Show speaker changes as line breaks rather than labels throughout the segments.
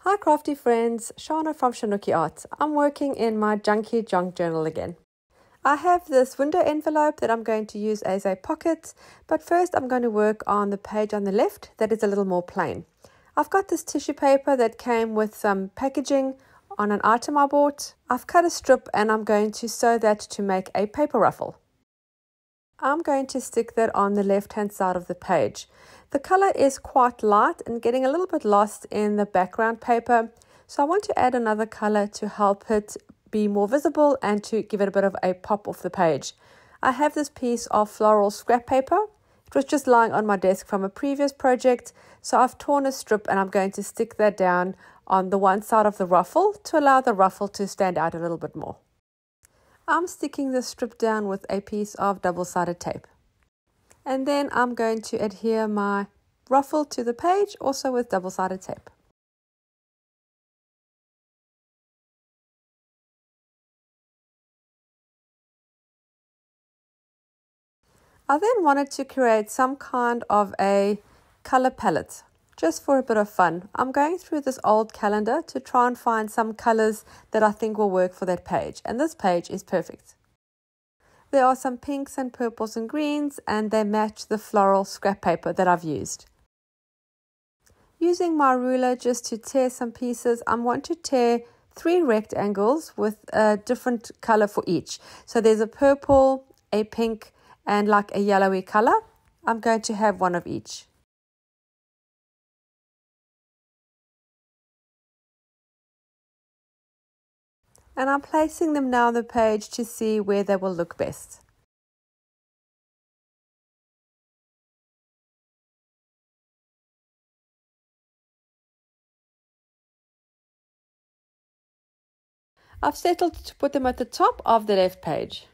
Hi crafty friends, Shana from ShanoukiArt. I'm working in my Junky junk journal again. I have this window envelope that I'm going to use as a pocket, but first I'm going to work on the page on the left that is a little more plain. I've got this tissue paper that came with some packaging on an item I bought. I've cut a strip and I'm going to sew that to make a paper ruffle. I'm going to stick that on the left hand side of the page. The color is quite light and getting a little bit lost in the background paper, so I want to add another color to help it be more visible and to give it a bit of a pop off the page. I have this piece of floral scrap paper. It was just lying on my desk from a previous project, so I've torn a strip and I'm going to stick that down on the one side of the ruffle to allow the ruffle to stand out a little bit more. I'm sticking the strip down with a piece of double-sided tape. And then I'm going to adhere my ruffle to the page, also with double-sided tape. I then wanted to create some kind of a color palette, just for a bit of fun. I'm going through this old calendar to try and find some colors that I think will work for that page, and this page is perfect. There are some pinks and purples and greens, and they match the floral scrap paper that I've used. Using my ruler just to tear some pieces, I want to tear 3 rectangles with a different color for each. So there's a purple, a pink, and like a yellowy color. I'm going to have one of each. And I'm placing them now on the page to see where they will look best. I've settled to put them at the top of the left page.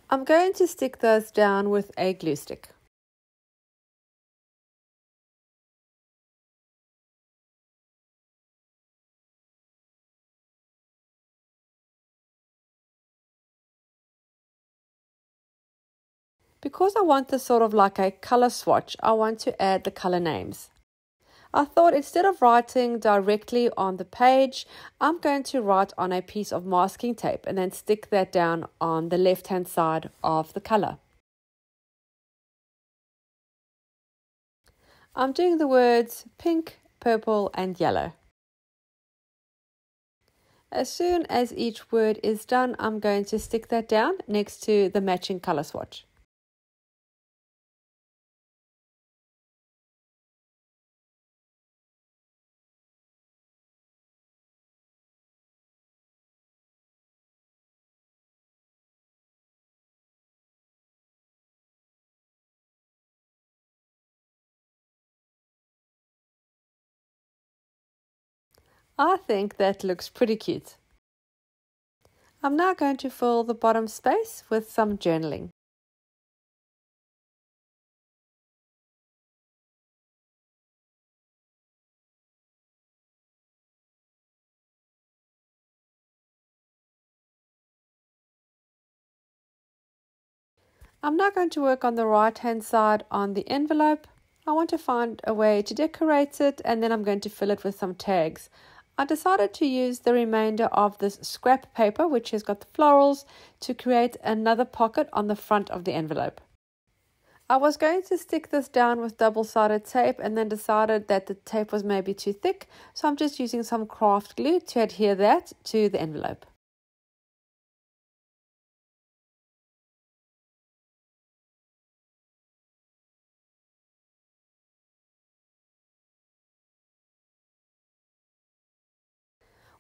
I'm going to stick those down with a glue stick. Because I want this sort of like a color swatch, I want to add the color names. I thought instead of writing directly on the page, I'm going to write on a piece of masking tape and then stick that down on the left-hand side of the color. I'm doing the words pink, purple, and yellow. As soon as each word is done, I'm going to stick that down next to the matching color swatch. I think that looks pretty cute. I'm now going to fill the bottom space with some journaling. I'm now going to work on the right hand side on the envelope. I want to find a way to decorate it, and then I'm going to fill it with some tags. I decided to use the remainder of this scrap paper, which has got the florals, to create another pocket on the front of the envelope. I was going to stick this down with double-sided tape and then decided that the tape was maybe too thick, so I'm just using some craft glue to adhere that to the envelope.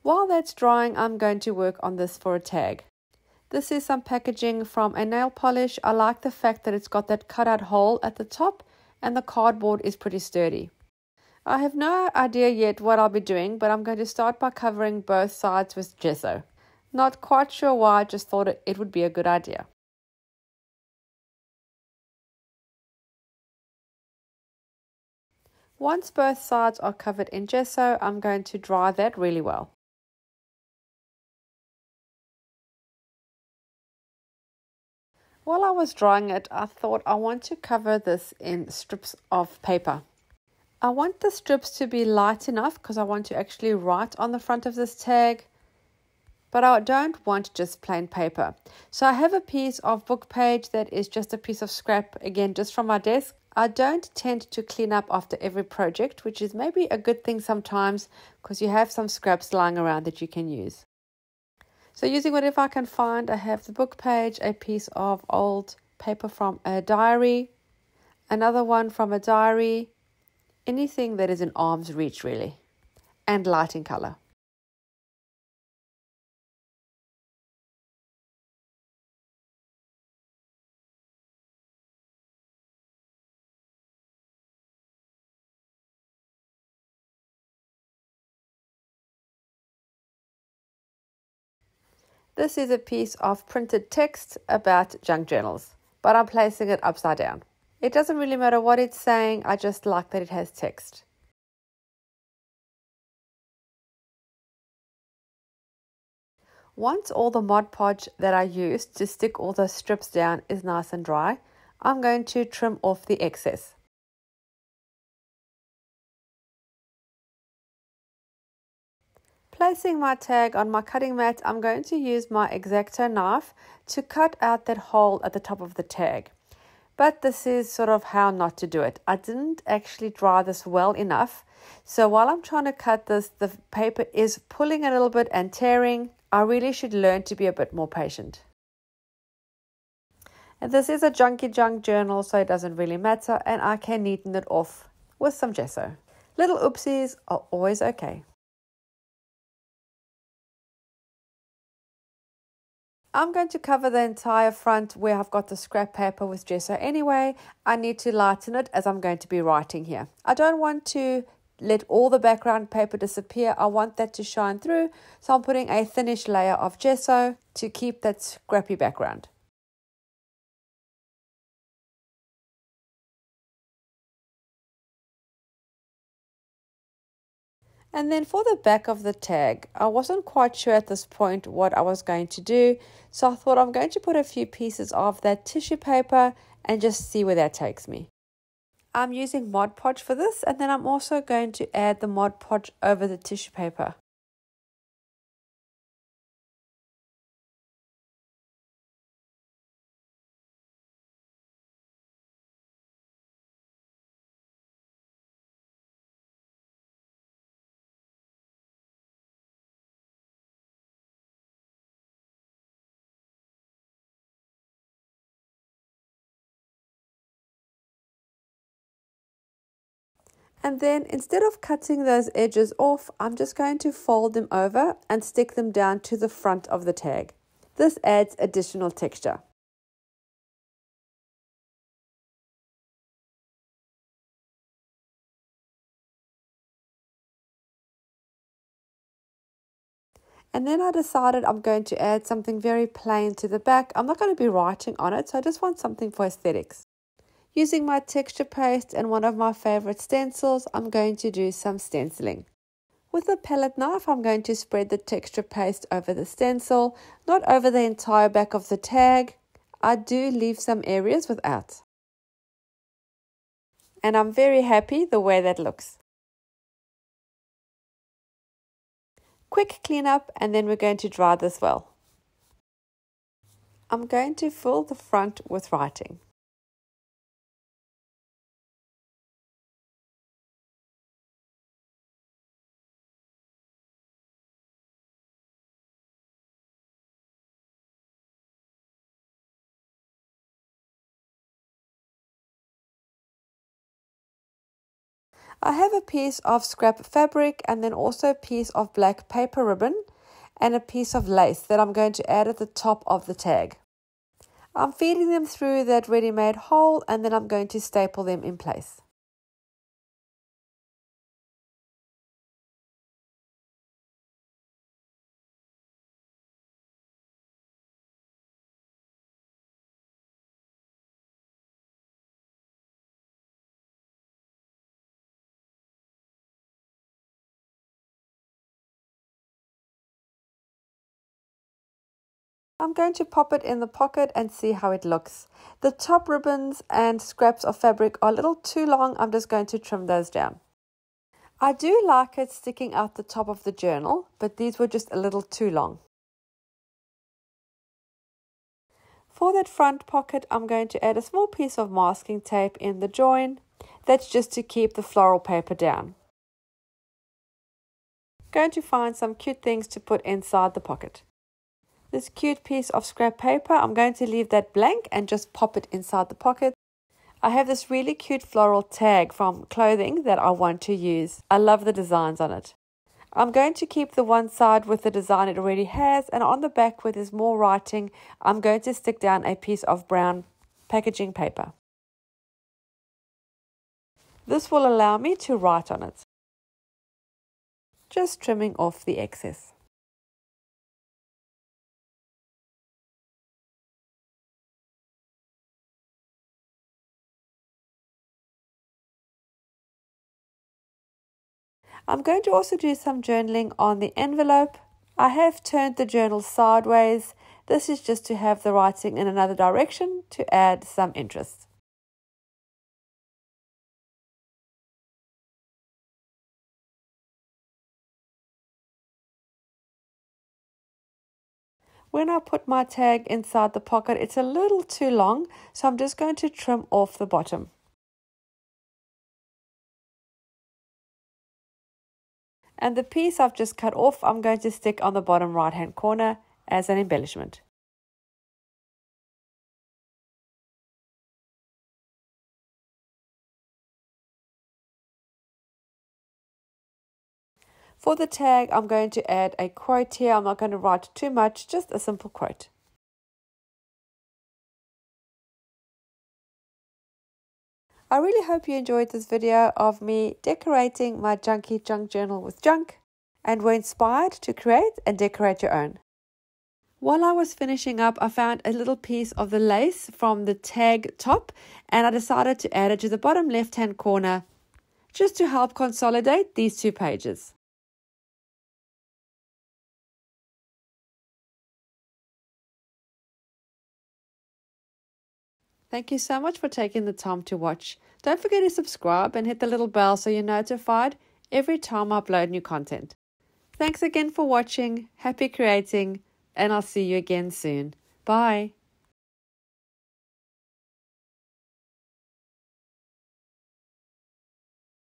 While that's drying, I'm going to work on this for a tag. This is some packaging from a nail polish. I like the fact that it's got that cutout hole at the top and the cardboard is pretty sturdy. I have no idea yet what I'll be doing, but I'm going to start by covering both sides with gesso. Not quite sure why, I just thought it would be a good idea. Once both sides are covered in gesso, I'm going to dry that really well. While I was drying it, I thought I want to cover this in strips of paper. I want the strips to be light enough because I want to actually write on the front of this tag, but I don't want just plain paper. So I have a piece of book page that is just a piece of scrap, again, just from my desk. I don't tend to clean up after every project, which is maybe a good thing sometimes because you have some scraps lying around that you can use. So using whatever I can find, I have the book page, a piece of old paper from a diary, another one from a diary, anything that is in arm's reach really, and light in color. This is a piece of printed text about junk journals, but I'm placing it upside down. It doesn't really matter what it's saying, I just like that it has text. Once all the Mod Podge that I used to stick all those strips down is nice and dry, I'm going to trim off the excess. Placing my tag on my cutting mat, I'm going to use my X-Acto knife to cut out that hole at the top of the tag. But this is sort of how not to do it. I didn't actually dry this well enough. So while I'm trying to cut this, the paper is pulling a little bit and tearing. I really should learn to be a bit more patient. And this is a junky junk journal, so it doesn't really matter, and I can neaten it off with some gesso. Little oopsies are always okay. I'm going to cover the entire front where I've got the scrap paper with gesso anyway. I need to lighten it as I'm going to be writing here. I don't want to let all the background paper disappear. I want that to shine through. So I'm putting a thinnish layer of gesso to keep that scrappy background. And then for the back of the tag, I wasn't quite sure at this point what I was going to do. So I thought I'm going to put a few pieces of that tissue paper and just see where that takes me. I'm using Mod Podge for this, and then I'm also going to add the Mod Podge over the tissue paper. And then instead of cutting those edges off, I'm just going to fold them over and stick them down to the front of the tag. This adds additional texture. And then I decided I'm going to add something very plain to the back. I'm not going to be writing on it, so I just want something for aesthetics. Using my texture paste and one of my favorite stencils, I'm going to do some stenciling. With a palette knife, I'm going to spread the texture paste over the stencil, not over the entire back of the tag. I do leave some areas without. And I'm very happy the way that looks. Quick cleanup, and then we're going to dry this well. I'm going to fill the front with writing. I have a piece of scrap fabric and then also a piece of black paper ribbon and a piece of lace that I'm going to add at the top of the tag. I'm feeding them through that ready-made hole, and then I'm going to staple them in place. I'm going to pop it in the pocket and see how it looks. The top ribbons and scraps of fabric are a little too long. I'm just going to trim those down. I do like it sticking out the top of the journal, but these were just a little too long. For that front pocket, I'm going to add a small piece of masking tape in the join. That's just to keep the floral paper down. Going to find some cute things to put inside the pocket. This cute piece of scrap paper, I'm going to leave that blank and just pop it inside the pocket. I have this really cute floral tag from clothing that I want to use. I love the designs on it. I'm going to keep the one side with the design it already has, and on the back where there's more writing, I'm going to stick down a piece of brown packaging paper. This will allow me to write on it. Just trimming off the excess. I'm going to also do some journaling on the envelope. I have turned the journal sideways. This is just to have the writing in another direction to add some interest. When I put my tag inside the pocket, it's a little too long, so I'm just going to trim off the bottom. And the piece I've just cut off, I'm going to stick on the bottom right hand corner as an embellishment. For the tag, I'm going to add a quote here. I'm not going to write too much, just a simple quote. I really hope you enjoyed this video of me decorating my Junky junk journal with junk and were inspired to create and decorate your own. While I was finishing up, I found a little piece of the lace from the tag top and I decided to add it to the bottom left hand corner just to help consolidate these two pages. Thank you so much for taking the time to watch. Don't forget to subscribe and hit the little bell so you're notified every time I upload new content. Thanks again for watching, happy creating, and I'll see you again soon. Bye.